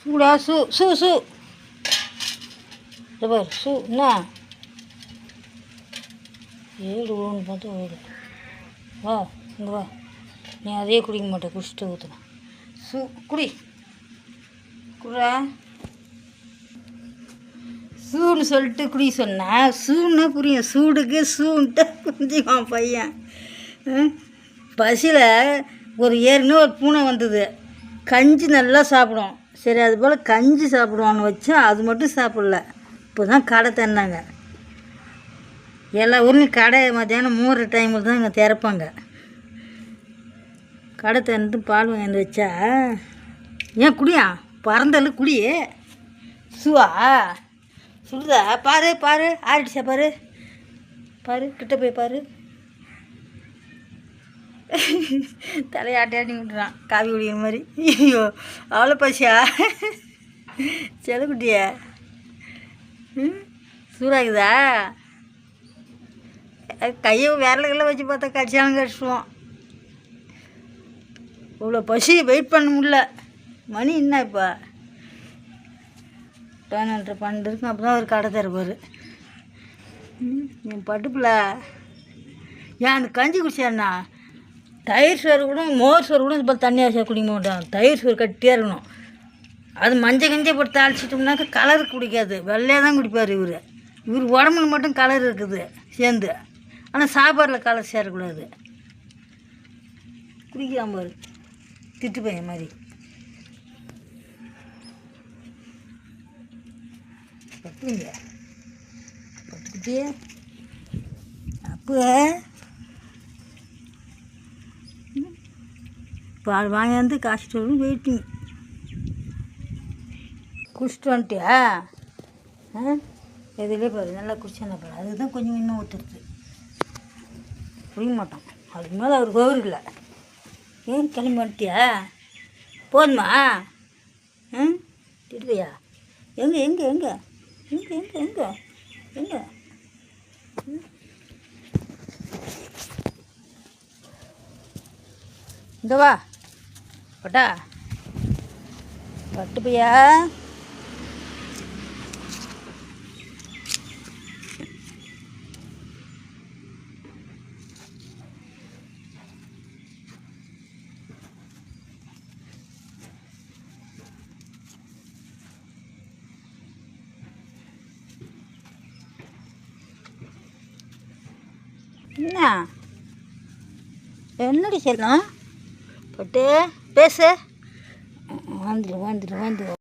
சூடா சூ சூ சூ பார் சூ என்ன ஏடு ஓன்னு பார்த்தா ஓடு வா இங்கே வா நீ அதே குடிக்க மாட்டேன் குடிச்சிட்டு ஊற்றுனேன் சூ குடி குடா சூன்னு சொல்லிட்டு குடி சொன்னேன் சூன்னா புரியும் சூடுக்கு சூன்ட்டு குடிஞ்சிவான் பையன் பசியில் ஒரு ஏற்கனவே ஒரு பூனை வந்தது கஞ்சி நல்லா சாப்பிடும் சரி அது போல் கஞ்சி சாப்பிடுவான்னு வச்சா அது மட்டும் சாப்பிடல இப்போ தான் கடை தந்தாங்க எல்லா ஊர்லேயும் கடை மத்தியானம் 3 டைமில் தான் இங்கே திறப்பாங்க கடை திறந்து பால் வாங்கி வச்சா ஏன் குடியா பறந்தாலும் குடி சுவா சுடுதா பாரு பாரு ஆறிடுச்சா பாரு பாரு கிட்ட போய் பாரு தலையாட்டி ஆட்டி விட்டுறான் காவி குடிக்கிற மாதிரி ஐயோ அவ்வளோ பசியா செல்லக்குட்டியா சூடாகுதா கையை விரலுக்கெல்லாம் வச்சு பார்த்தா கடிச்சாலும் கடிச்சுவோம் இவ்வளோ பசி வெயிட் பண்ண முடியல மணி என்ன இப்போ 12 இருக்கும் அப்போ தான் ஒரு கடை தருவார் என் பட்டுப்பில் ஏன் அந்த கஞ்சி குடிச்சாண்ணா தயிர் சோறு கூட மோர் சோறு கூட இப்போ தண்ணியாக குடிக்க மாட்டோம் தயிர் சோறு கட்டியாக இருக்கணும் அது மஞ்சள் கஞ்சியை போட்டு தாளிச்சிட்டோம்னாக்கா கலர் குடிக்காது வெள்ளையாக தான் குடிப்பார் இவர் உடம்புல மட்டும் கலர் இருக்குது சேர்ந்து ஆனால் சாப்பாட்டில் கலர் சேரக்கூடாது குடிக்காம பாரு திட்டு பையன் மாதிரி பட்டுங்க பட்டுக்கிட்டே அப்போ பால் வாங்கியாந்து காய்ச்சிட்டு வரும் வெயிட்டிங் குடிச்சிட்டு வந்துட்டியா எதுலேயே பாரு நல்லா குடிச்சான பாரு அதுதான் கொஞ்சம் இன்னும் ஊற்றுறது குடிக்க மாட்டோம் அதுக்கு மேலே அவர் கௌர் இல்லை ஏன் கிளம்பி வந்துட்டியா போதுமா திட்டுவையா எங்கே எங்கே எங்கே எங்கே எங்கே எங்கே எங்கே இந்த வா பட்டா பட்டு பையா என்ன என்னடி செல்லம் பட்டு பேசு வந்துடு வந்துடு வந்துடு